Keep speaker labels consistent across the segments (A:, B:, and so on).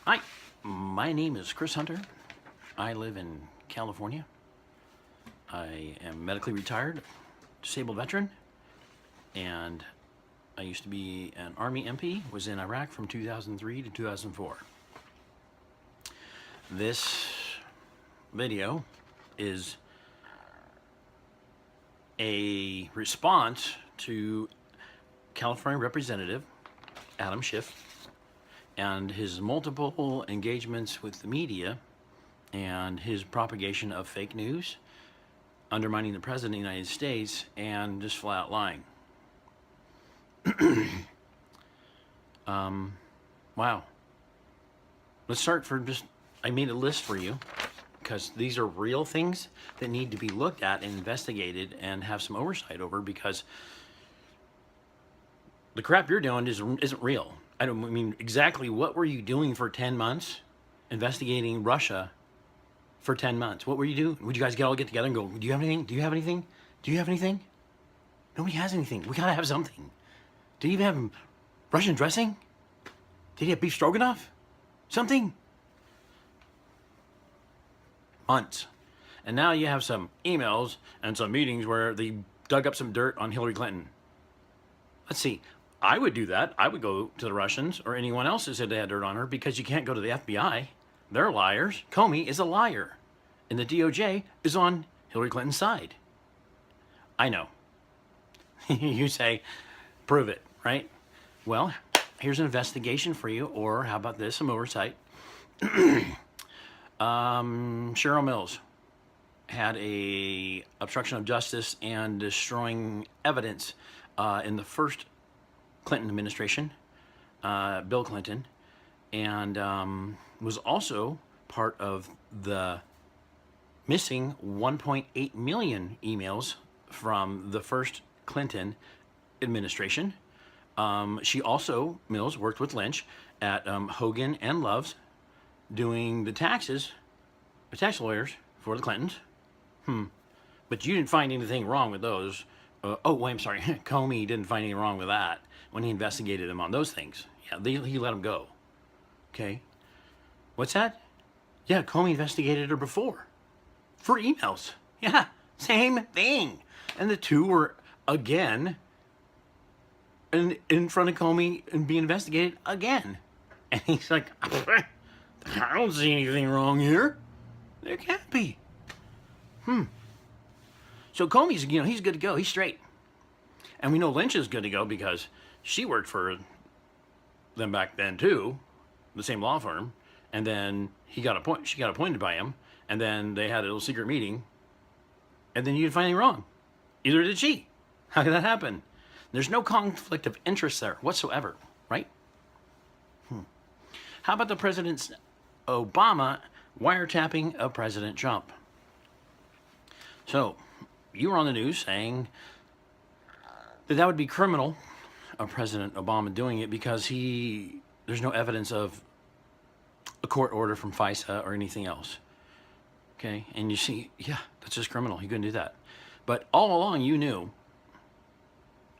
A: Hi, my name is Chris Hunter. I live in California. I am medically retired, disabled veteran, and I used to be an Army MP, was in Iraq from 2003 to 2004. This video is a response to California Representative Adam Schiff and his multiple engagements with the media and his propagation of fake news, undermining the President of the United States, and just flat out lying. Wow. Let's start for I made a list for you because these are real things that need to be looked at and investigated and have some oversight over, because the crap you're doing isn't real. I mean, exactly what were you doing for 10 months investigating Russia for 10 months? What were you doing? Would you guys all get together and go, do you have anything? Do you have anything? Do you have anything? Nobody has anything. We gotta have something. Did he even have Russian dressing? Did he have beef stroganoff? Something? Months. And now you have some emails and some meetings where they dug up some dirt on Hillary Clinton. Let's see. I would do that. I would go to the Russians or anyone else who said they had dirt on her, because you can't go to the FBI. They're liars. Comey is a liar. And the DOJ is on Hillary Clinton's side. I know. You say, prove it, right? Well, here's an investigation for you, or how about this, some oversight. Cheryl Mills had a obstruction of justice and destroying evidence in the first Clinton administration, Bill Clinton, and was also part of the missing 1.8 million emails from the first Clinton administration. She also, Mills, worked with Lynch at Hogan and Love's doing the taxes, the tax lawyers for the Clintons. But you didn't find anything wrong with those. Oh, wait, I'm sorry. Comey didn't find anything wrong with that when he investigated him on those things. Yeah, he let him go. Okay. What's that? Yeah, Comey investigated her before. For emails. Yeah, same thing. And the two were, again, in front of Comey and being investigated again. And he's like, I don't see anything wrong here. There can't be. So Comey's, he's good to go. He's straight. And we know Lynch is good to go because she worked for them back then too, the same law firm. And then she got appointed by him. And then they had a little secret meeting. And then you didn't find anything wrong. Either did she. How could that happen? There's no conflict of interest there whatsoever, right? How about the President Obama wiretapping of President Trump? So, you were on the news saying that would be criminal of President Obama doing it because there's no evidence of a court order from FISA or anything else. Okay, and you see, yeah, that's just criminal. He couldn't do that. But all along you knew,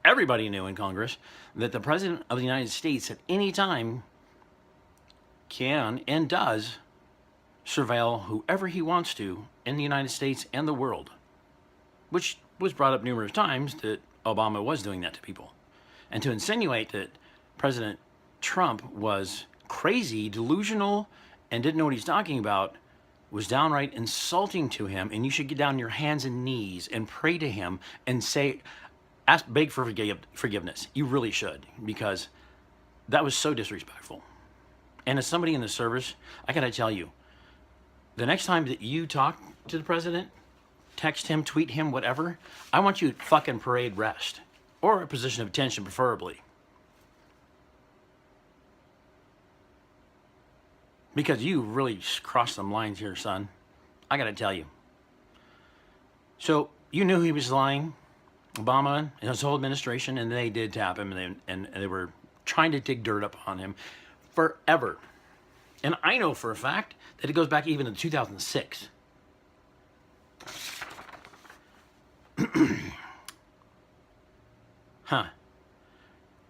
A: everybody knew in Congress, that the President of the United States at any time can and does surveil whoever he wants to in the United States and the world, which was brought up numerous times that Obama was doing that to people. And to insinuate that President Trump was crazy, delusional, and didn't know what he's talking about was downright insulting to him, and you should get down on your hands and knees and pray to him and beg for forgiveness. You really should, because that was so disrespectful. And as somebody in the service, I gotta tell you, the next time that you talk to the president, text him, tweet him, whatever, I want you to fucking parade rest. Or a position of attention, preferably. Because you really crossed some lines here, son. I gotta tell you. So, you knew he was lying, Obama and his whole administration, and they did tap him, and they were trying to dig dirt up on him forever. And I know for a fact that it goes back even to 2006.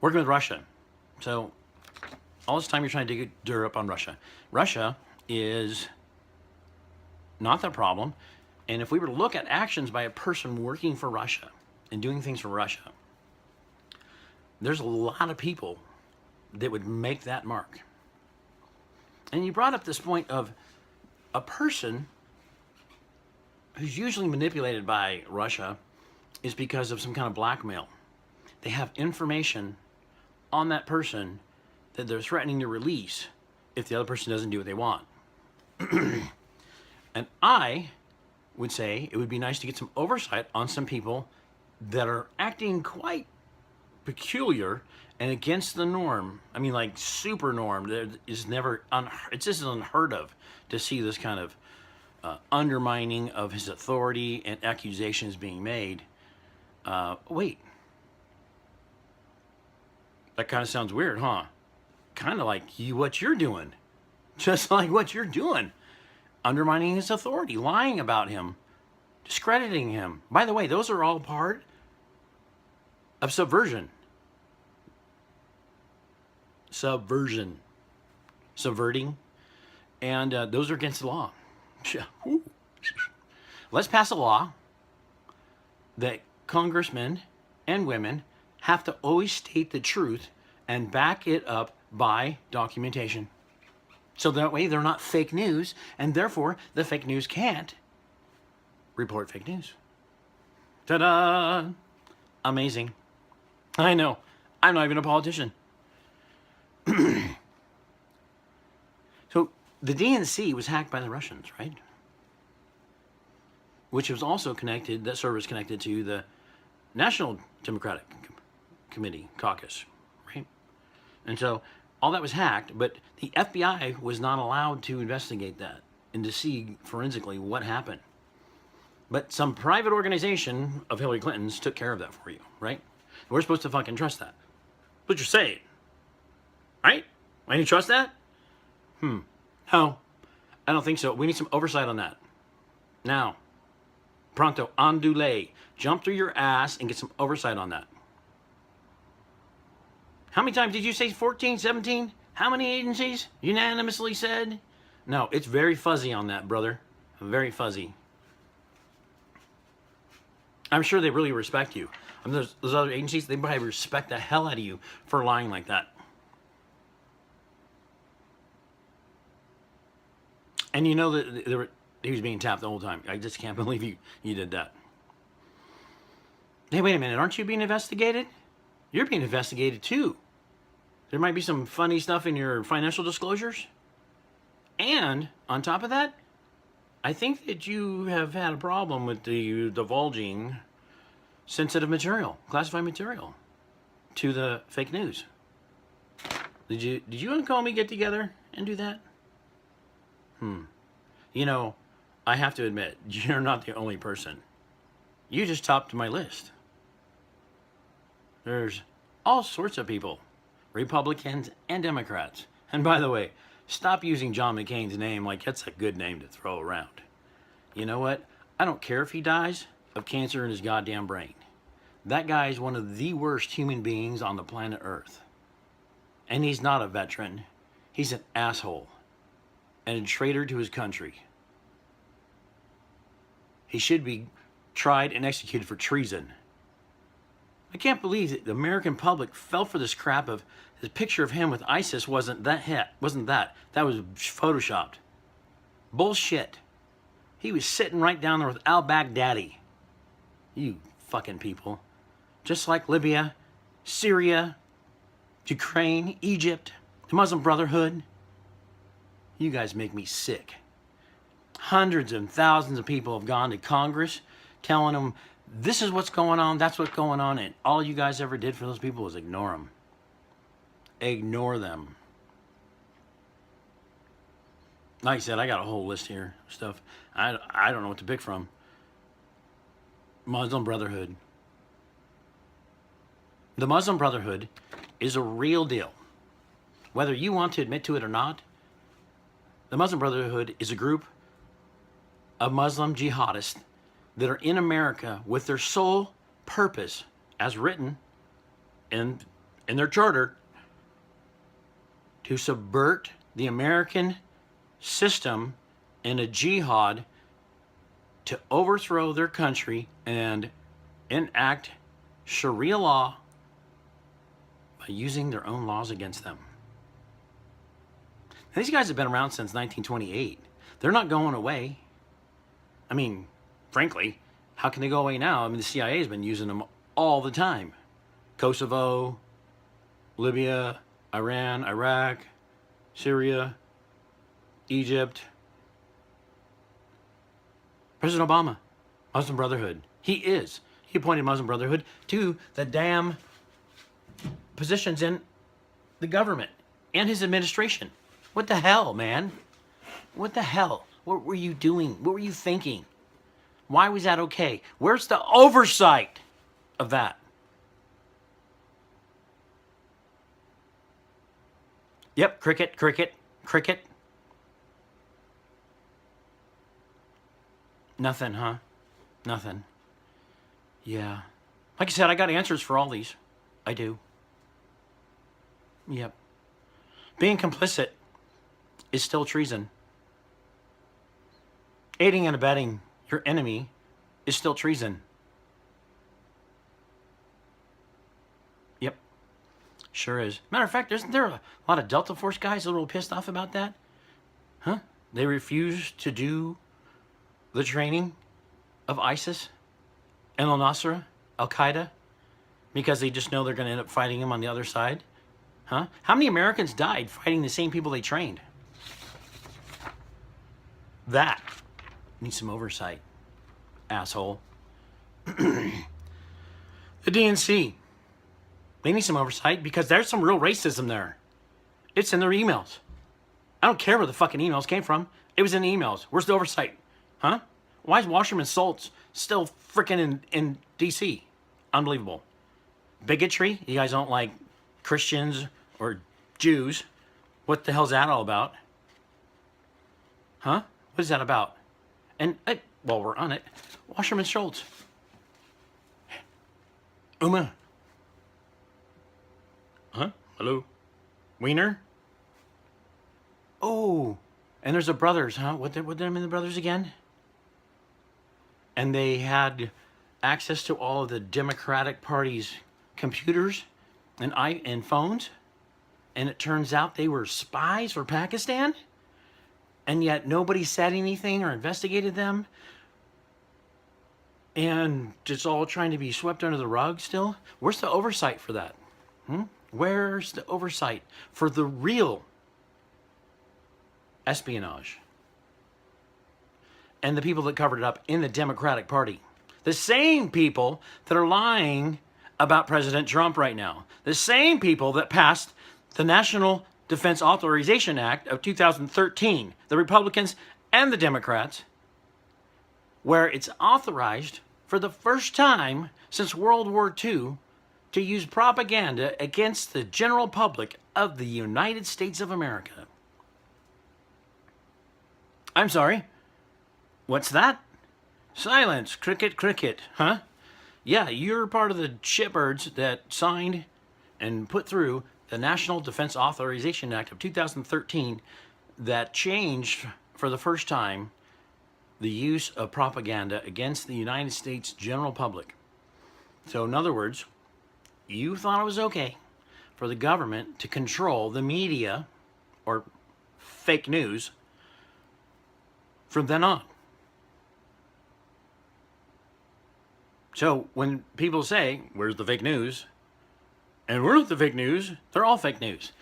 A: Working with Russia. So all this time you're trying to dig dirt up on Russia. Russia is not the problem. And if we were to look at actions by a person working for Russia and doing things for Russia, there's a lot of people that would make that mark. And you brought up this point of a person who's usually manipulated by Russia is because of some kind of blackmail. They have information on that person that they're threatening to release if the other person doesn't do what they want. And I would say it would be nice to get some oversight on some people that are acting quite peculiar and against the norm. I mean, like super norm. There is never, it's just unheard of to see this kind of undermining of his authority and accusations being made. Wait. That kind of sounds weird, huh? Kind of like what you're doing. Just like what you're doing. Undermining his authority, lying about him, discrediting him. By the way, those are all part of subversion. Subverting. And those are against the law. Let's pass a law that congressmen and women have to always state the truth and back it up by documentation. So that way they're not fake news, and therefore the fake news can't report fake news. Ta-da! Amazing. I know. I'm not even a politician. So the DNC was hacked by the Russians, right? Which was also connected, that server is connected to the National Democratic Committee caucus, right? And so all that was hacked, but the FBI was not allowed to investigate that and to see forensically what happened. But some private organization of Hillary Clinton's took care of that for you, right? We're supposed to fucking trust that. What you're saying, right? Why do you trust that? No, I don't think so. We need some oversight on that. Now, pronto, andule, jump through your ass and get some oversight on that. How many times did you say 14, 17? How many agencies unanimously said? No, it's very fuzzy on that, brother. Very fuzzy. I'm sure they really respect you. I mean, those other agencies, they probably respect the hell out of you for lying like that. And you know that he was being tapped the whole time. I just can't believe you did that. Hey, wait a minute. Aren't you being investigated? You're being investigated too. There might be some funny stuff in your financial disclosures. And on top of that, I think that you have had a problem with the divulging sensitive material, classified material, to the fake news. Did you and Comey get together and do that? You know, I have to admit, you're not the only person. You just topped my list. There's all sorts of people, Republicans and Democrats. And by the way, stop using John McCain's name like that's a good name to throw around. You know what? I don't care if he dies of cancer in his goddamn brain. That guy is one of the worst human beings on the planet Earth. And he's not a veteran. He's an asshole and a traitor to his country. He should be tried and executed for treason. I can't believe that the American public fell for this crap of the picture of him with ISIS wasn't that. That was photoshopped. Bullshit. He was sitting right down there with al-Baghdadi. You fucking people. Just like Libya, Syria, Ukraine, Egypt, the Muslim Brotherhood. You guys make me sick. Hundreds and thousands of people have gone to Congress telling them this is what's going on, that's what's going on, and all you guys ever did for those people was ignore them. Ignore them. Like I said, I got a whole list here of stuff. I don't know what to pick from. Muslim Brotherhood. The Muslim Brotherhood is a real deal. Whether you want to admit to it or not, the Muslim Brotherhood is a group of Muslim jihadists that are in America with their sole purpose, as written in their charter, to subvert the American system in a jihad to overthrow their country and enact Sharia law by using their own laws against them. Now, these guys have been around since 1928. They're not going away. I mean, frankly, how can they go away now? I mean, the CIA has been using them all the time. Kosovo, Libya, Iran, Iraq, Syria, Egypt. President Obama, Muslim Brotherhood. He appointed Muslim Brotherhood to the damn positions in the government and his administration. What the hell, man? What the hell? What were you doing? What were you thinking? Why was that okay? Where's the oversight of that? Yep, cricket, cricket, cricket. Nothing, huh? Nothing. Yeah. Like I said, I got answers for all these. I do. Yep. Being complicit is still treason. Aiding and abetting your enemy is still treason. Yep. Sure is. Matter of fact, isn't there a lot of Delta Force guys a little pissed off about that? Huh? They refuse to do the training of ISIS and Al-Nusra, Al-Qaeda, because they just know they're going to end up fighting them on the other side? Huh? How many Americans died fighting the same people they trained? That needs some oversight, asshole. The DNC, they need some oversight because there's some real racism there. It's in their emails. I don't care where the fucking emails came from. It was in the emails. Where's the oversight? Huh? Why is Washerman Schultz still freaking in D.C.? Unbelievable. Bigotry? You guys don't like Christians or Jews? What the hell's that all about? Huh? What is that about? And, well, we're on it. Washerman Schultz. Uma. Huh? Hello? Wiener? Oh, and there's the brothers, huh? What did I mean the brothers again? And they had access to all of the Democratic Party's computers and phones. And it turns out they were spies for Pakistan. And yet nobody said anything or investigated them. And it's all trying to be swept under the rug still. Where's the oversight for that? Where's the oversight for the real espionage? And the people that covered it up in the Democratic Party. The same people that are lying about President Trump right now. The same people that passed the National Defense Authorization Act of 2013. The Republicans and the Democrats. Where it's authorized for the first time since World War II to use propaganda against the general public of the United States of America. I'm sorry. What's that? Silence. Cricket, cricket. Huh? Yeah, you're part of the shitbirds that signed and put through the National Defense Authorization Act of 2013 that changed for the first time the use of propaganda against the United States general public. So in other words, you thought it was okay for the government to control the media or fake news from then on. So when people say, where's the fake news? And we're not the fake news. They're all fake news.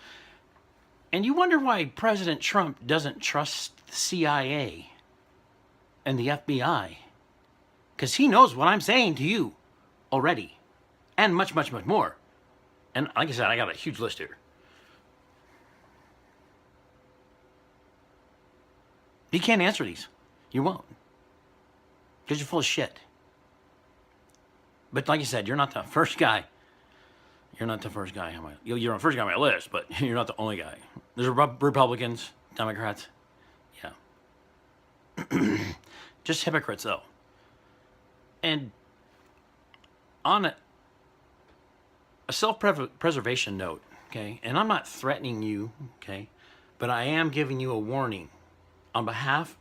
A: And you wonder why President Trump doesn't trust the CIA and the FBI. Because he knows what I'm saying to you already. And much, much, much more. And like I said, I got a huge list here. You can't answer these. You won't. Because you're full of shit. But like I said, you're not the first guy. You're not the first guy on my... You're the first guy on my list, but you're not the only guy. There's Republicans, Democrats. Yeah. Just hypocrites, though. And on a self-preservation note, okay? And I'm not threatening you, okay? But I am giving you a warning on behalf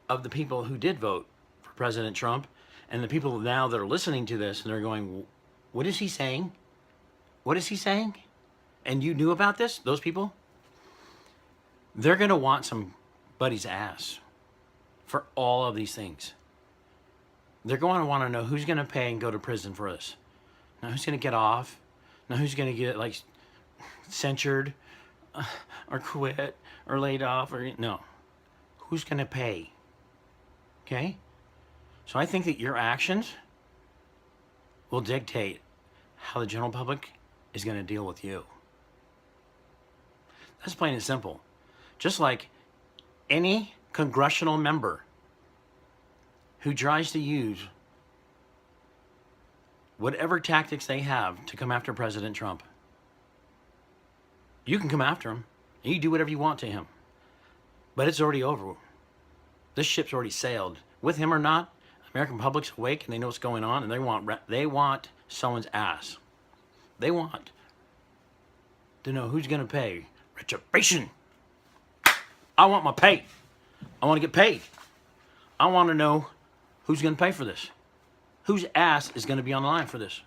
A: of the people who did vote for President Trump and the people now that are listening to this and they're going, what is he saying? What is he saying? And you knew about this, those people? They're going to want somebody's ass for all of these things. They're going to want to know who's going to pay and go to prison for this. Now, who's going to get off? Now, who's going to get, like, censured or quit or laid off? Or no. Who's going to pay? Okay? So I think that your actions will dictate how the general public is going to deal with you. That's plain and simple. Just like any congressional member who tries to use whatever tactics they have to come after President Trump. You can come after him. And you do whatever you want to him. But it's already over. This ship's already sailed. With him or not, American public's awake and they know what's going on and they want someone's ass. They want to know who's going to pay retribution. I want my pay. I want to get paid. I want to know who's going to pay for this. Whose ass is going to be on the line for this?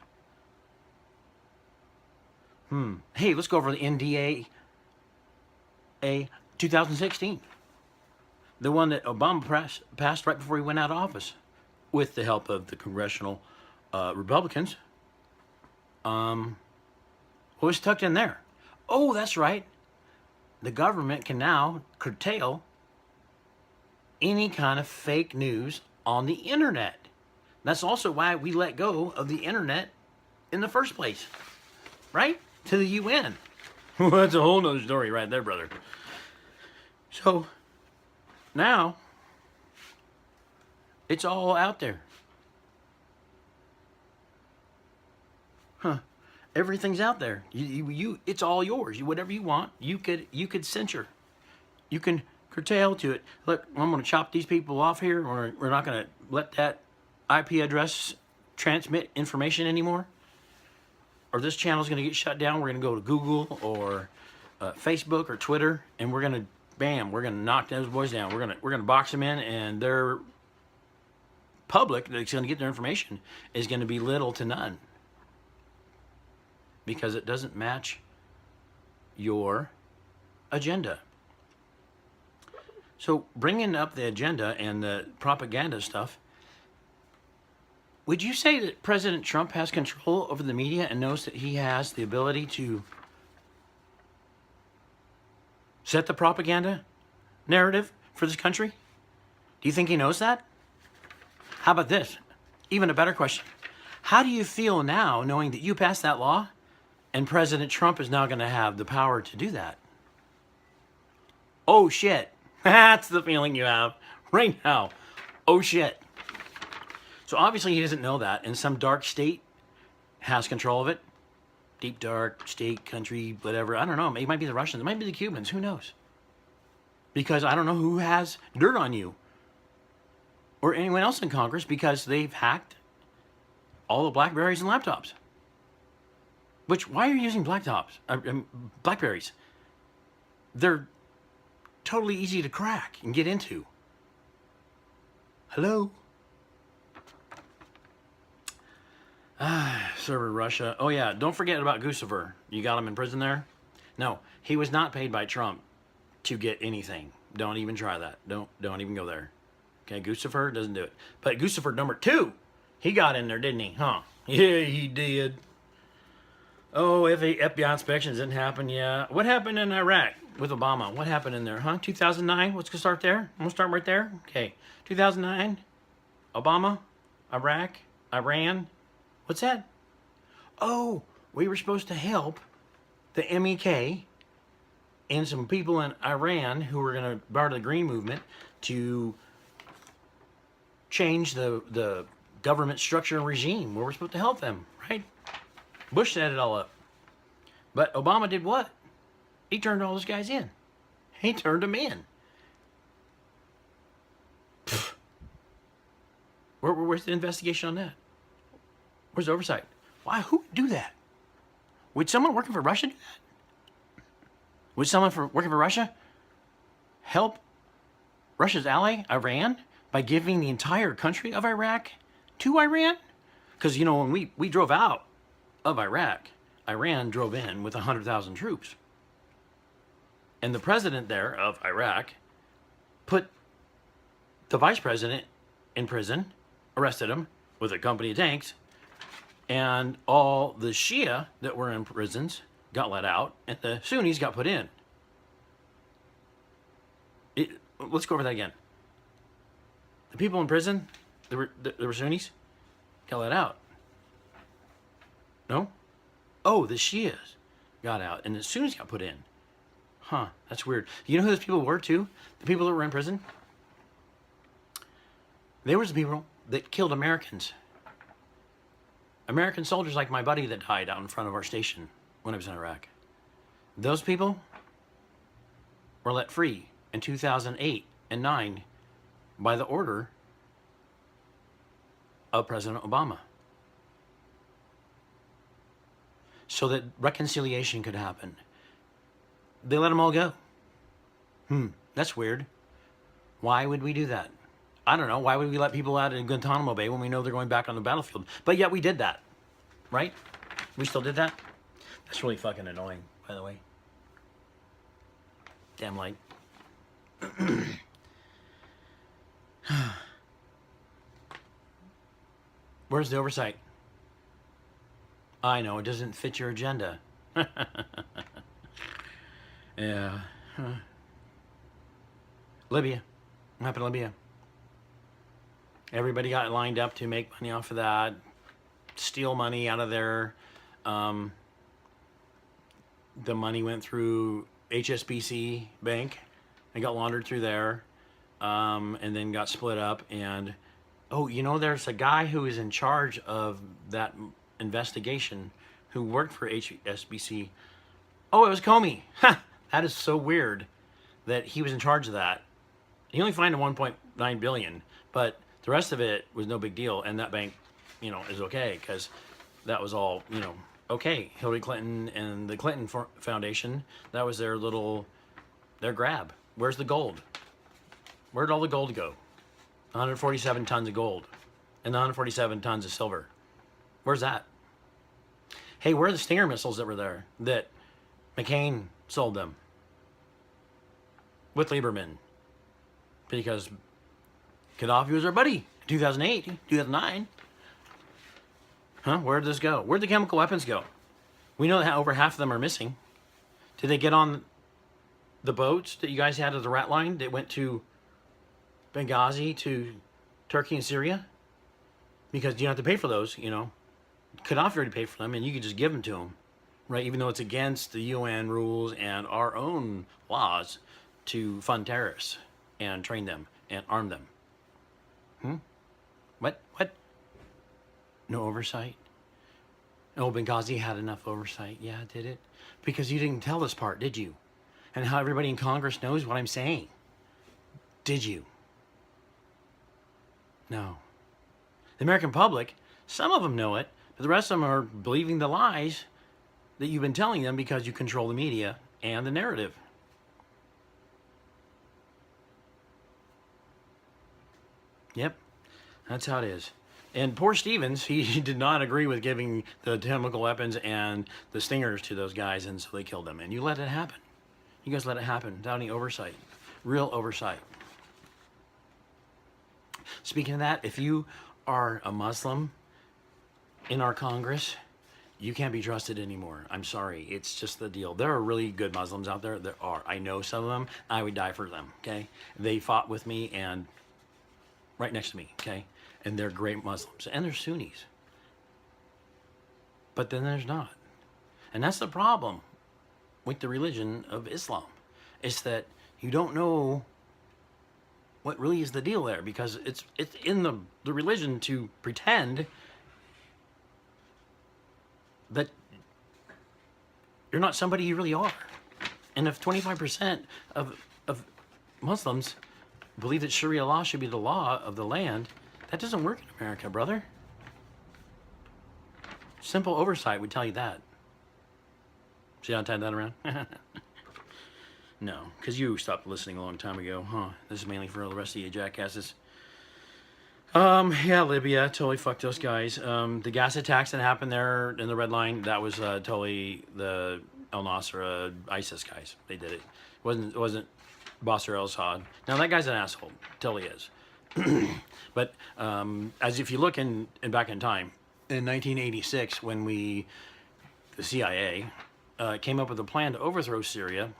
A: Hey, let's go over the NDA 2016. The one that Obama passed right before he went out of office with the help of the congressional Republicans. What was tucked in there? Oh, that's right. The government can now curtail any kind of fake news on the internet. That's also why we let go of the internet in the first place, right? To the UN. Well, that's a whole nother story right there, brother. So now it's all out there. Everything's out there. It's all yours. Whatever you want, you could censor. You can curtail to it. Look, I'm going to chop these people off here, or we're not going to let that IP address transmit information anymore. Or this channel is going to get shut down. We're going to go to Google or Facebook or Twitter, and we're going to we're going to knock those boys down. We're going to box them in, and their public that's going to get their information is going to be little to none. Because it doesn't match your agenda. So bringing up the agenda and the propaganda stuff, would you say that President Trump has control over the media and knows that he has the ability to set the propaganda narrative for this country? Do you think he knows that? How about this? Even a better question. How do you feel now knowing that you passed that law and President Trump is now going to have the power to do that? Oh, shit. That's the feeling you have right now. Oh, shit. So obviously he doesn't know that, and some dark state has control of it. Deep dark state, country, whatever. I don't know. It might be the Russians. It might be the Cubans. Who knows? Because I don't know who has dirt on you or anyone else in Congress because they've hacked all the Blackberries and laptops. Which, why are you using Blackberries? They're totally easy to crack and get into. Hello? Server Russia. Oh yeah, don't forget about Guccifer. You got him in prison there? No, he was not paid by Trump to get anything. Don't even try that. Don't even go there. Okay, Guccifer doesn't do it. But Guccifer number 2, he got in there, didn't he? Huh? Yeah, he did. Oh, if the FBI inspections didn't happen, yeah. What happened in Iraq with Obama? What happened in there, huh? 2009? Let's go start there. I'm going to start right there. Okay. 2009, Obama, Iraq, Iran. What's that? Oh, we were supposed to help the MEK and some people in Iran who were going to part of the Green Movement to change the government structure and regime. We were supposed to help them, right? Bush set it all up. But Obama did what? He turned all those guys in. He turned them in. Where's the investigation on that? Where's the oversight? Why? Who would do that? Would someone working for Russia do that? Would someone working for Russia help Russia's ally, Iran, by giving the entire country of Iraq to Iran? Because, you know, when we drove out of Iraq, Iran drove in with 100,000 troops. And the president there of Iraq put the vice president in prison, arrested him with a company of tanks, and all the Shia that were in prisons got let out, and the Sunnis got put in. Let's go over that again. The people in prison, there were Sunnis, got let out. No? Oh, the Shias got out, and the Sunnis got put in. Huh, that's weird. You know who those people were, too? The people that were in prison? They were the people that killed Americans. American soldiers like my buddy that died out in front of our station when I was in Iraq. Those people were let free in 2008 and 9 by the order of President Obama, so that reconciliation could happen. They let them all go. That's weird. Why would we do that? I don't know. Why would we let people out in Guantanamo Bay when we know they're going back on the battlefield? But yet we did that, right? We still did that? That's really fucking annoying, by the way. Damn light. Where's the oversight? I know, it doesn't fit your agenda. Yeah. Libya. What happened to Libya? Everybody got lined up to make money off of that, steal money out of there. The money went through HSBC Bank and got laundered through there, and then got split up. And, oh, you know, there's a guy who is in charge of that investigation who worked for HSBC. Oh, it was Comey. Ha! That is so weird that he was in charge of that. He only fined him $1.9 billion, but the rest of it was no big deal, and that bank, you know, is okay, because that was all, you know, okay. Hillary Clinton and the Clinton Foundation, that was their grab. Where's the gold? Where'd all the gold go? 147 tons of gold and 147 tons of silver. Where's that? Hey, where are the Stinger missiles that were there that McCain sold them with Lieberman? Because Gaddafi was our buddy. 2008, 2009. Huh? Where did this go? Where'd the chemical weapons go? We know that over half of them are missing. Did they get on the boats that you guys had at the rat line that went to Benghazi, to Turkey and Syria? Because you don't have to pay for those, you know. Gaddafi already paid for them, and you could just give them to him, right? Even though it's against the UN rules and our own laws to fund terrorists and train them and arm them. What? No oversight? Oh, Benghazi had enough oversight. Yeah, did it? Because you didn't tell this part, did you? And how everybody in Congress knows what I'm saying. Did you? No. The American public, some of them know it, but the rest of them are believing the lies that you've been telling them because you control the media and the narrative. Yep, that's how it is. And poor Stevens, he did not agree with giving the chemical weapons and the stingers to those guys, and so they killed them. And you let it happen. You guys let it happen without any oversight. Real oversight. Speaking of that, if you are a Muslim in our Congress, you can't be trusted anymore. I'm sorry. It's just the deal. There are really good Muslims out there. There are. I know some of them. I would die for them, okay? They fought with me and right next to me, okay? And they're great Muslims. And they're Sunnis. But then there's not. And that's the problem with the religion of Islam. It's that you don't know what really is the deal there, because it's in the religion to pretend that you're not somebody you really are. And if 25% of Muslims believe that Sharia law should be the law of the land, that doesn't work in America, brother. Simple oversight would tell you that. See how I tied that around? No, because you stopped listening a long time ago, huh? This is mainly for the rest of you jackasses. Yeah, Libya, totally fucked those guys. The gas attacks that happened there in the Red Line, that was totally the El Nasra ISIS guys. They did it. It wasn't Bashar al-Assad. Now that guy's an asshole, totally is. But as if you look back in time, in 1986, when the CIA came up with a plan to overthrow Syria,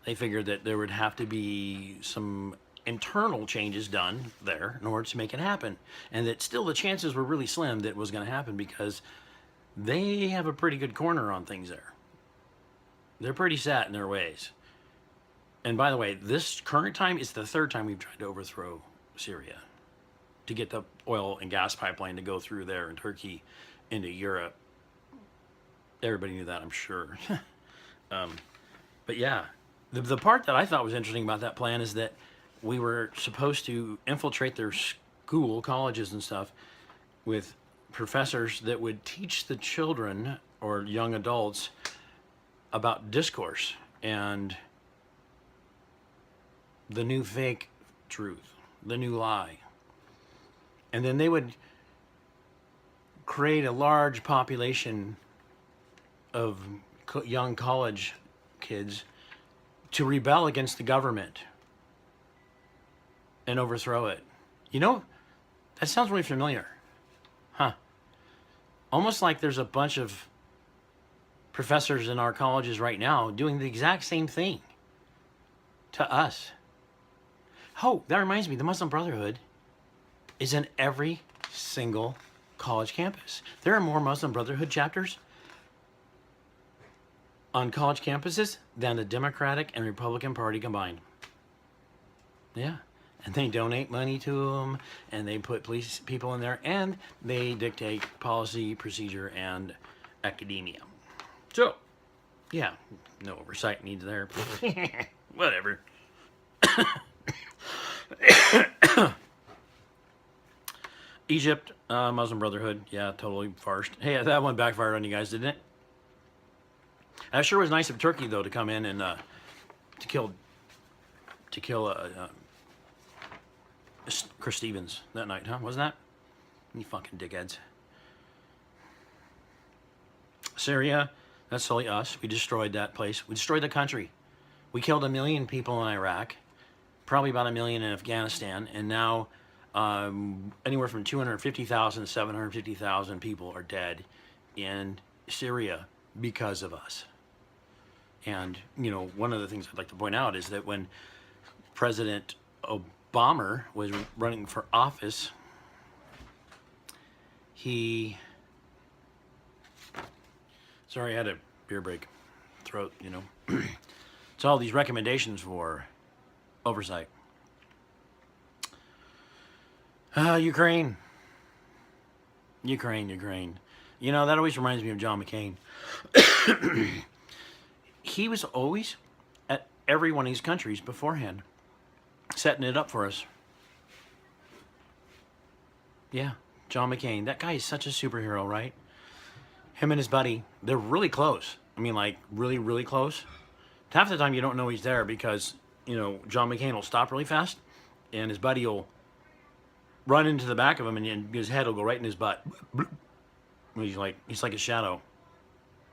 A: they figured that there would have to be some internal changes done there in order to make it happen, and that still the chances were really slim that it was going to happen because they have a pretty good corner on things there. They're pretty set in their ways. And by the way, this current time is the third time we've tried to overthrow Syria to get the oil and gas pipeline to go through there in Turkey into Europe. Everybody knew that, I'm sure. But yeah, the part that I thought was interesting about that plan is that we were supposed to infiltrate their colleges and stuff with professors that would teach the children or young adults about discourse and the new fake truth, the new lie. And then they would create a large population of young college kids to rebel against the government and overthrow it. You know, that sounds really familiar. Huh. Almost like there's a bunch of professors in our colleges right now doing the exact same thing to us. Oh, that reminds me, the Muslim Brotherhood is in every single college campus. There are more Muslim Brotherhood chapters on college campuses than the Democratic and Republican Party combined. Yeah. And they donate money to them, and they put police people in there, and they dictate policy, procedure, and academia. So, yeah, no oversight needs there. Whatever. Egypt, Muslim Brotherhood, yeah, totally farced. Hey, that one backfired on you guys, didn't it? That sure was nice of Turkey, though, to come in and to kill Chris Stevens that night, huh? Wasn't that? You fucking dickheads. Syria, that's solely us. We destroyed that place. We destroyed the country. We killed 1 million people in Iraq, probably about 1 million in Afghanistan, and now anywhere from 250,000 to 750,000 people are dead in Syria because of us. And, you know, one of the things I'd like to point out is that when President Obama was running for office, sorry, I had a beer break, throat, you know. So all these recommendations for oversight. Ukraine. You know, that always reminds me of John McCain. He was always at every one of these countries beforehand, setting it up for us. Yeah, John McCain. That guy is such a superhero, right? Him and his buddy, they're really close. I mean, like, really, really close. Half the time you don't know he's there because, you know, John McCain will stop really fast, and his buddy will run into the back of him, and his head will go right in his butt. He's like a shadow.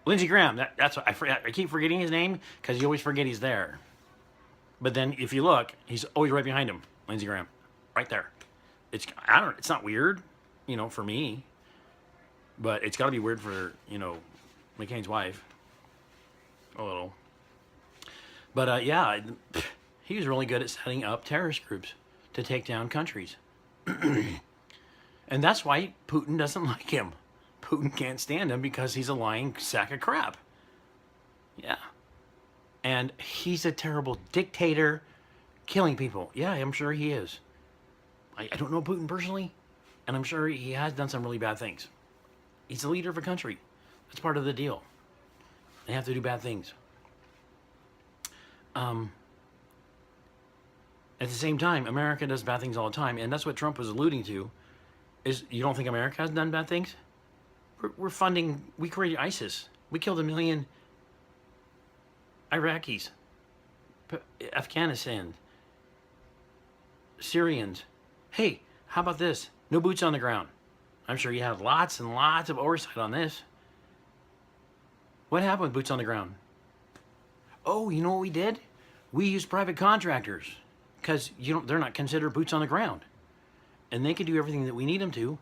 A: Lindsey Graham, that's what I keep forgetting his name because you always forget he's there. But then if you look, he's always right behind him. Lindsey Graham, right there. It's not weird, you know, for me, but it's got to be weird for, you know, McCain's wife. A little. But yeah, he was really good at setting up terrorist groups to take down countries. And that's why Putin doesn't like him. Putin can't stand him because he's a lying sack of crap. Yeah. And he's a terrible dictator, killing people. Yeah, I'm sure he is. I don't know Putin personally, and I'm sure he has done some really bad things. He's the leader of a country. That's part of the deal. They have to do bad things. At the same time, America does bad things all the time, and that's what Trump was alluding to, is you don't think America has done bad things? We created ISIS. We killed 1 million Iraqis, Afghanistan, Syrians. Hey, how about this? No boots on the ground. I'm sure you have lots and lots of oversight on this. What happened with boots on the ground? Oh, you know what we did? We used private contractors because they're not considered boots on the ground, and they can do everything that we need them to.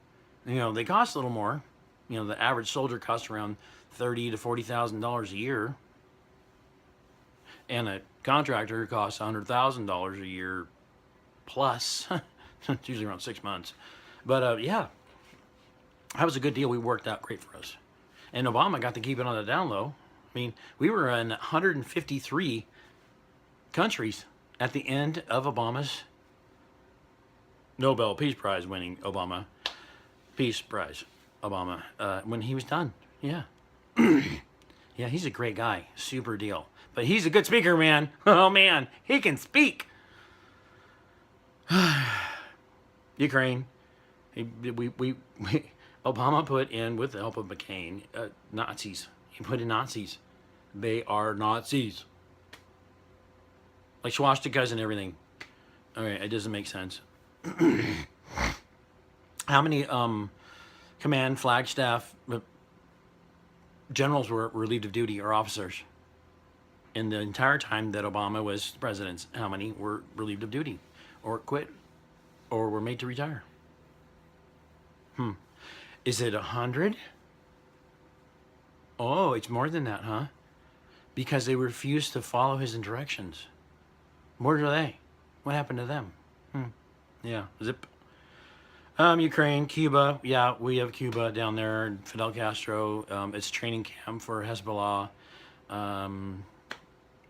A: They cost a little more. The average soldier costs around $30,000 to $40,000 a year, and a contractor costs $100,000 a year plus. It's usually around 6 months, but yeah, that was a good deal. We worked out great for us, and Obama got to keep it on the down low. I mean, we were in 153 countries at the end of Obama's Nobel Peace Prize winning Peace Prize when he was done. Yeah. Yeah, he's a great guy. Super deal. But he's a good speaker, man. Oh, man. He can speak. Ukraine. Obama put in, with the help of McCain, Nazis. He put in Nazis. They are Nazis. Like swastikas and everything. Okay, it doesn't make sense. How many command, flag staff, generals were relieved of duty, or officers? In the entire time that Obama was president, how many were relieved of duty, or quit, or were made to retire? Is it 100? Oh, it's more than that, huh? Because they refused to follow his directions. Where are they? What happened to them? Yeah, zip. Ukraine, Cuba. Yeah, we have Cuba down there. Fidel Castro. It's training camp for Hezbollah.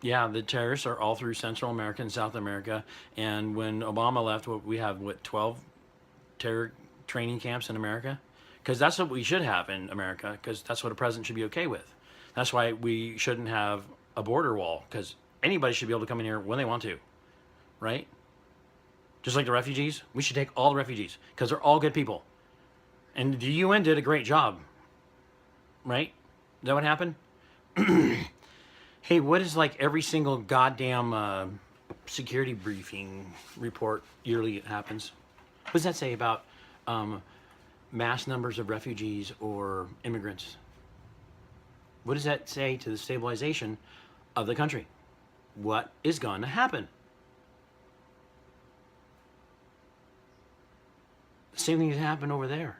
A: Yeah, the terrorists are all through Central America and South America. And when Obama left, we have 12 terror training camps in America? Because that's what we should have in America, because that's what a president should be okay with. That's why we shouldn't have a border wall, because anybody should be able to come in here when they want to, right? Just like the refugees, we should take all the refugees, because they're all good people. And the UN did a great job, right? Is that what happened? Hey, what is like every single goddamn security briefing report yearly it happens? What does that say about mass numbers of refugees or immigrants? What does that say to the stabilization of the country? What is going to happen? The same thing has happened over there.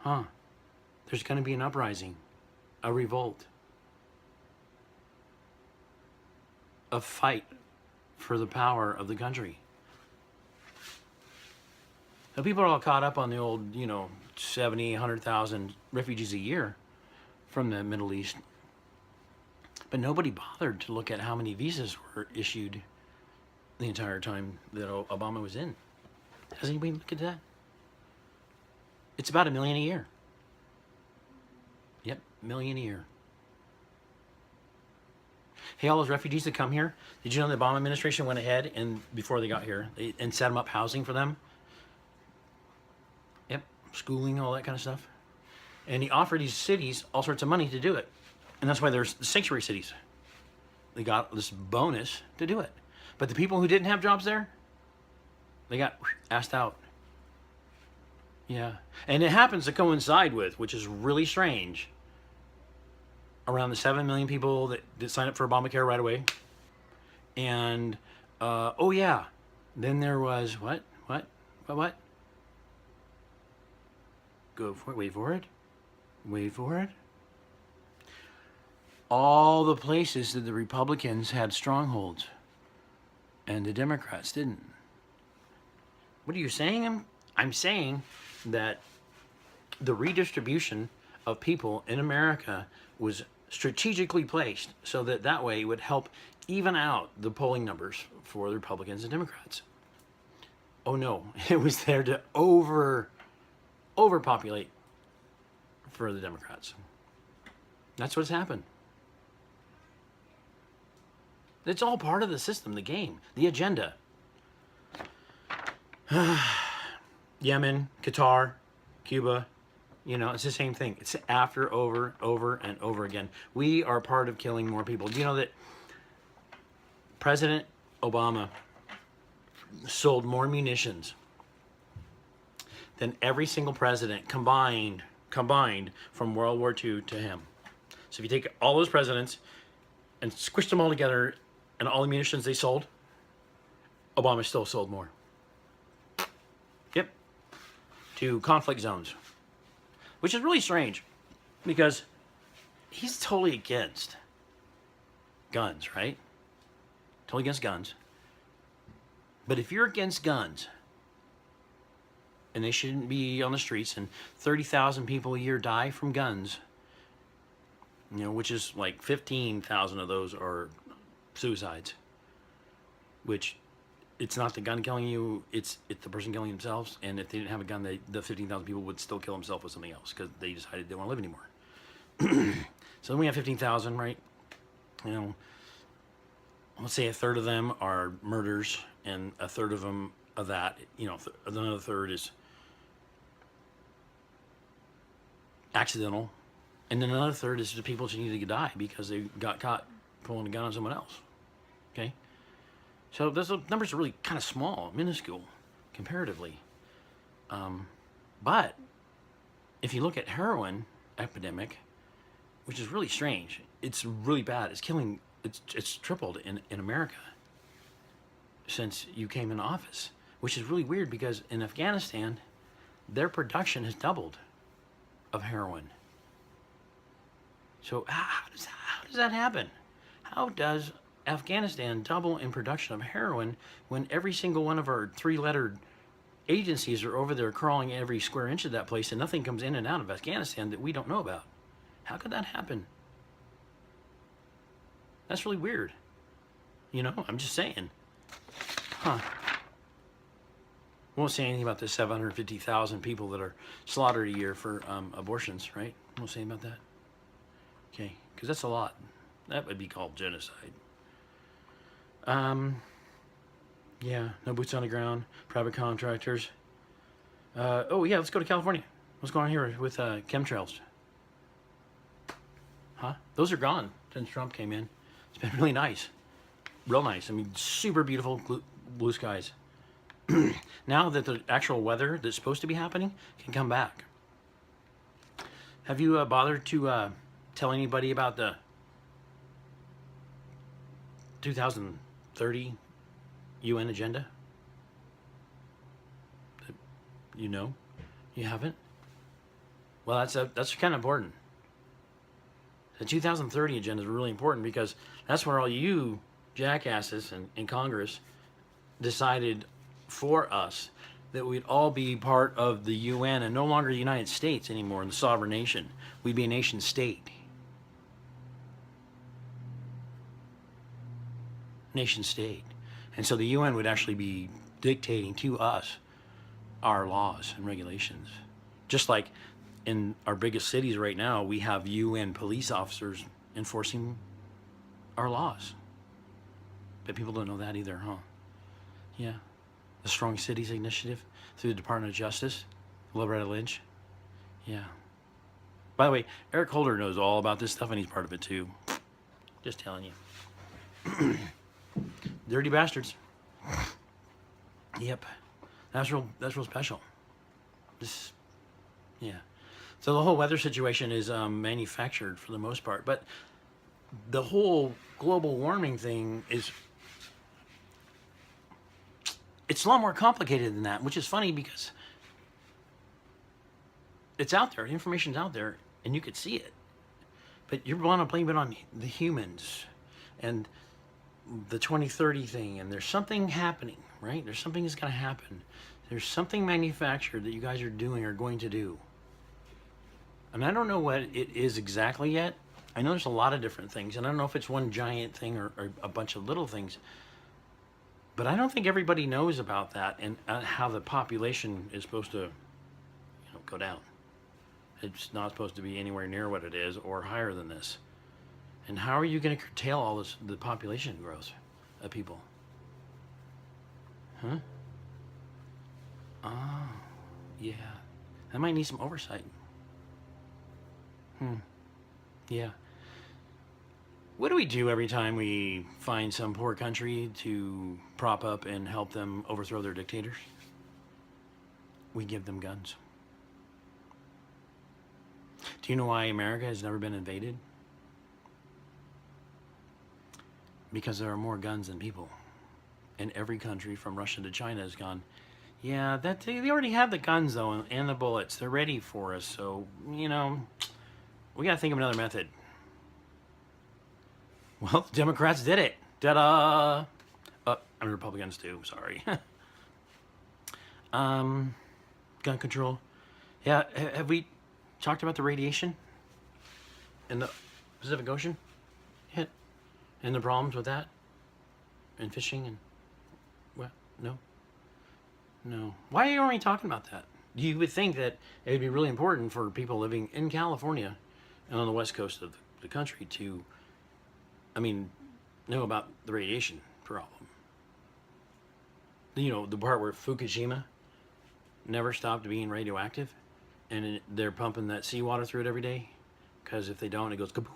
A: There's going to be an uprising, a revolt, a fight for the power of the country. Now, people are all caught up on the old, 70, 100,000 refugees a year from the Middle East. But nobody bothered to look at how many visas were issued the entire time that Obama was in. Has anybody looked at that? It's about 1 million a year. Yep, 1 million a year. Hey, all those refugees that come here, did you know the Obama administration went ahead and before they got here and set them up housing for them? Yep, schooling, all that kind of stuff. And he offered these cities all sorts of money to do it. And that's why there's the sanctuary cities. They got this bonus to do it. But the people who didn't have jobs there, they got asked out. Yeah. And it happens to coincide with, which is really strange, around the 7 million people that did sign up for Obamacare right away. And, oh yeah, then there was, what? Go for it, wait for it. All the places that the Republicans had strongholds and the Democrats didn't. What are you saying? I'm saying that the redistribution of people in America was strategically placed so that way it would help even out the polling numbers for the Republicans and Democrats. Oh no, it was there to overpopulate for the Democrats. That's what's happened. It's all part of the system, the game, the agenda. Yemen, Qatar, Cuba, it's the same thing. It's over and over again. We are part of killing more people. Do you know that President Obama sold more munitions than every single president combined from World War II to him. So if you take all those presidents and squished them all together and all the munitions they sold, Obama still sold more. Yep. To conflict zones. Which is really strange because he's totally against guns, right? Totally against guns. But if you're against guns, and they shouldn't be on the streets, and 30,000 people a year die from guns, you know, which is like 15,000 of those are suicides, which it's not the gun killing you, it's the person killing themselves. And if they didn't have a gun, the 15,000 people would still kill themselves with something else because they decided they don't want to live anymore. So then we have 15,000, right? You know, let's say a third of them are murders, and a third of them of that, you know, another third is accidental, and then another third is the people who need to die because they got caught pulling a gun on someone else. Okay, so those numbers are really kind of small, minuscule, comparatively. But if you look at heroin epidemic, which is really strange, it's really bad. It's killing. It's tripled in America since you came into office, which is really weird because in Afghanistan, their production has doubled of heroin. So how does that happen? How does Afghanistan double in production of heroin when every single one of our three-lettered agencies are over there crawling every square inch of that place and nothing comes in and out of Afghanistan that we don't know about? How could that happen? That's really weird. You know, I'm just saying. Huh. Won't say anything about the 750,000 people that are slaughtered a year for abortions, right? Won't say about that. Okay, because that's a lot. That would be called genocide. Yeah, no boots on the ground, private contractors. Oh yeah, let's go to California. What's going on here with chemtrails? Huh? Those are gone since Trump came in. It's been really nice. Real nice. I mean, super beautiful blue skies. Now that the actual weather that's supposed to be happening can come back. Have you bothered to tell anybody about the 2030 UN agenda? You know? You haven't? Well, that's kind of important. The 2030 agenda is really important because that's where all you jackasses in Congress decided for us that we'd all be part of the UN and no longer the United States anymore in the sovereign nation. We'd be a nation state. Nation state. And so the UN would actually be dictating to us our laws and regulations. Just like in our biggest cities right now, we have UN police officers enforcing our laws. But people don't know that either, huh? Yeah. The Strong Cities Initiative through the Department of Justice, Loretta Lynch. Yeah. By the way, Eric Holder knows all about this stuff and he's part of it too. Just telling you. Dirty bastards. Yep. That's real special. This, yeah. So the whole weather situation is manufactured for the most part, but the whole global warming thing is, it's a lot more complicated than that, which is funny because it's out there, the information's out there, and you could see it. But you're want to blame it on the humans and the 2030 thing, and there's something happening, right? There's something that's going to happen. There's something manufactured that you guys are doing or going to do. And I don't know what it is exactly yet. I know there's a lot of different things, and I don't know if it's one giant thing or a bunch of little things. But I don't think everybody knows about that and how the population is supposed to, go down. It's not supposed to be anywhere near what it is or higher than this. And how are you going to curtail all this, the population growth of people? Huh? Oh, yeah. That might need some oversight. Yeah. What do we do every time we find some poor country to prop up and help them overthrow their dictators? We give them guns. Do you know why America has never been invaded? Because there are more guns than people. And every country from Russia to China has gone, yeah, they already have the guns though and the bullets. They're ready for us. So, you know, we got to think of another method. Well, the Democrats did it. Ta-da! And Republicans too, sorry. Gun control. Yeah, have we talked about the radiation in the Pacific Ocean? Yeah. And the problems with that? And fishing and what? No? No. Why aren't we talking about that? You would think that it would be really important for people living in California and on the west coast of the country to, know about the radiation problem. You know, the part where Fukushima never stopped being radioactive, and they're pumping that seawater through it every day, because if they don't, it goes kaboom.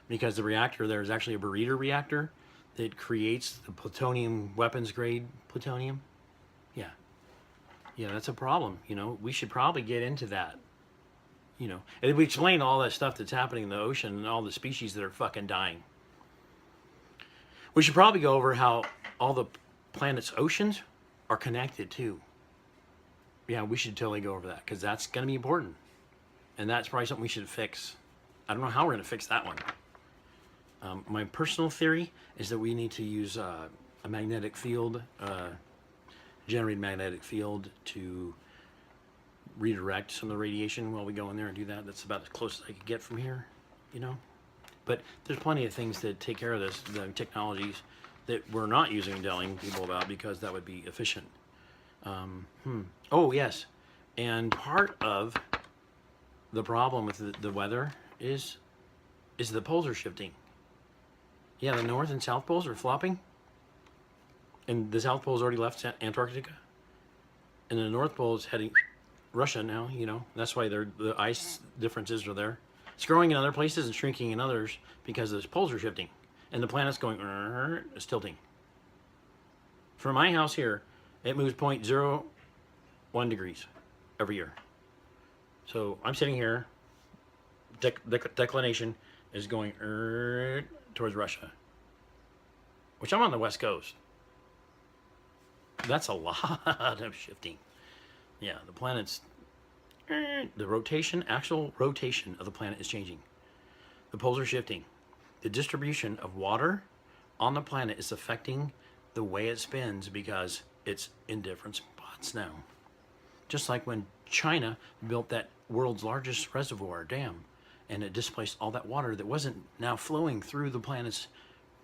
A: Because the reactor there is actually a breeder reactor that creates the plutonium, weapons grade plutonium. Yeah. Yeah, that's a problem. You know, we should probably get into that. You know, and we explain all that stuff that's happening in the ocean and all the species that are fucking dying. We should probably go over how all the planet's oceans are connected too. Yeah, we should totally go over that, because that's going to be important. And that's probably something we should fix. I don't know how we're going to fix that one. My personal theory is that we need to use a magnetic field, generated magnetic field, to redirect some of the radiation while we go in there and do that. That's about as close as I could get from here, you know. But there's plenty of things that take care of this, the technologies that we're not using and telling people about, because that would be efficient. Oh, yes. And part of the problem with the weather is the poles are shifting. Yeah, the North and South poles are flopping. And the South Pole's already left Antarctica. And the North Pole is heading Russia now, you know. That's why the ice differences are there. It's growing in other places and shrinking in others because the poles are shifting. And the planet's going, it's tilting. From my house here, it moves 0.01 degrees every year. So I'm sitting here, declination is going towards Russia, which I'm on the west coast. That's a lot of shifting. Yeah, the planet's, actual rotation of the planet is changing. The poles are shifting. The distribution of water on the planet is affecting the way it spins because it's in different spots now. Just like when China built that world's largest reservoir dam, and it displaced all that water that wasn't now flowing through the planet's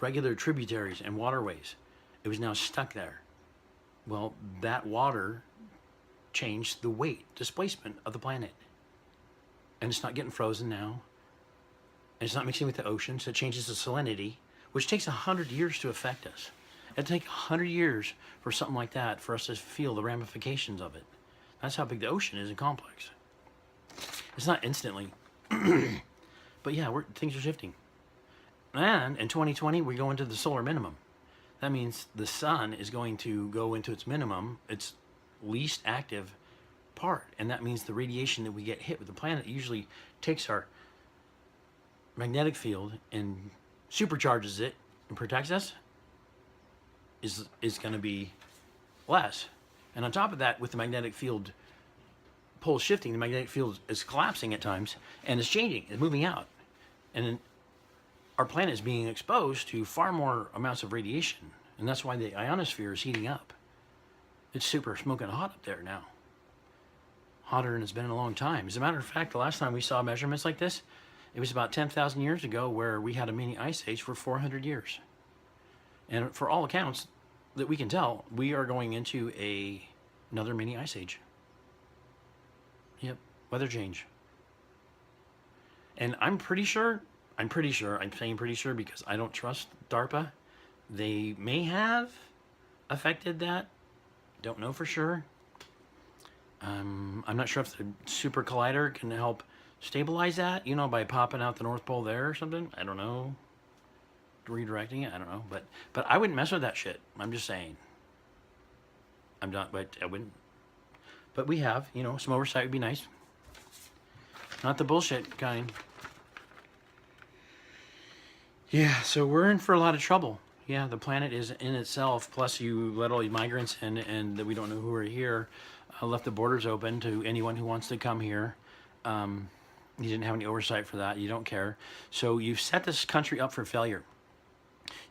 A: regular tributaries and waterways. It was now stuck there. Well, that water changed the weight, displacement of the planet. And it's not getting frozen now. And it's not mixing with the ocean, so it changes the salinity, which takes 100 years to affect us. It'd take 100 years for something like that for us to feel the ramifications of it. That's how big the ocean is and complex. It's not instantly. But yeah, things are shifting. And in 2020, we go into the solar minimum. That means the sun is going to go into its minimum, its least active part. And that means the radiation that we get hit with the planet usually takes our magnetic field and supercharges it and protects us is going to be less. And on top of that, with the magnetic field pole shifting, the magnetic field is collapsing at times and is changing, it's moving out. And our planet is being exposed to far more amounts of radiation. And that's why the ionosphere is heating up. It's super smoking hot up there now. Hotter than it's been in a long time. As a matter of fact, the last time we saw measurements like this, it was about 10,000 years ago, where we had a mini ice age for 400 years. And for all accounts that we can tell, we are going into another mini ice age. Yep, weather change. And I'm saying pretty sure because I don't trust DARPA. They may have affected that. Don't know for sure. I'm not sure if the super collider can help stabilize that, you know, by popping out the North Pole there or something. I don't know. Redirecting it, I don't know. But I wouldn't mess with that shit. I'm just saying. I'm not, but I wouldn't. But we have, you know, some oversight would be nice. Not the bullshit kind. Yeah, so we're in for a lot of trouble. Yeah, the planet is in itself. Plus, you let all these migrants in, and that we don't know who are here. Left the borders open to anyone who wants to come here. You didn't have any oversight for that. You don't care. So you've set this country up for failure.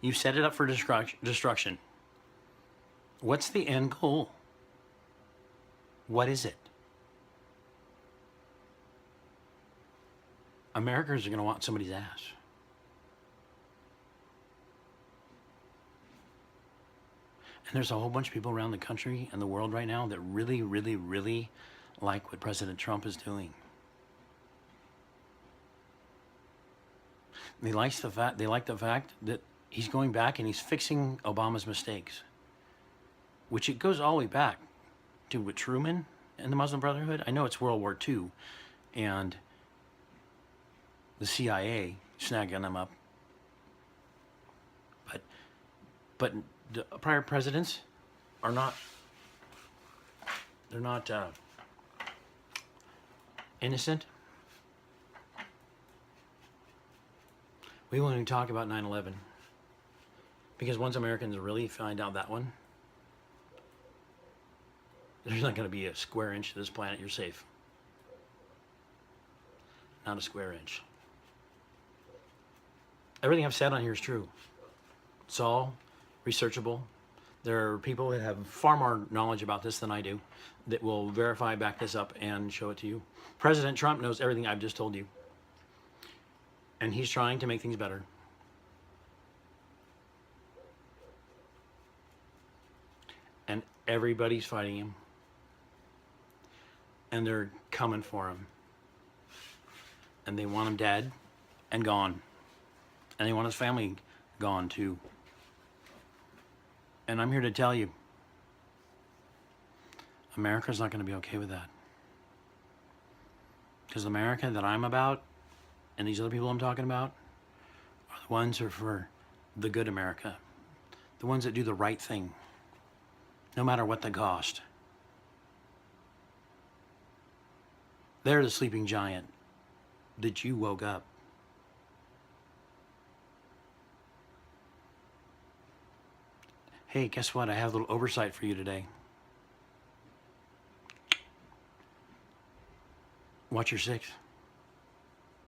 A: You've set it up for destruction. What's the end goal? What is it? Americans are going to want somebody's ass. And there's a whole bunch of people around the country and the world right now that really, really, really like what President Trump is doing. They like the fact that he's going back and he's fixing Obama's mistakes, which it goes all the way back to with Truman and the Muslim Brotherhood. I know it's World War II, and the CIA snagging them up, but the prior presidents are not. They're not innocent. We won't even talk about 9/11 because once Americans really find out that one, there's not going to be a square inch of this planet you're safe. Not a square inch. Everything I've said on here is true. It's all researchable. There are people that have far more knowledge about this than I do that will verify, back this up, and show it to you. President Trump knows everything I've just told you. And he's trying to make things better. And everybody's fighting him. And they're coming for him. And they want him dead and gone. And they want his family gone too. And I'm here to tell you, America's not going to be okay with that. Because the America that I'm about, and these other people I'm talking about, are the ones who are for the good America. The ones that do the right thing, no matter what the cost. They're the sleeping giant that you woke up. Hey, guess what? I have a little oversight for you today. Watch your six.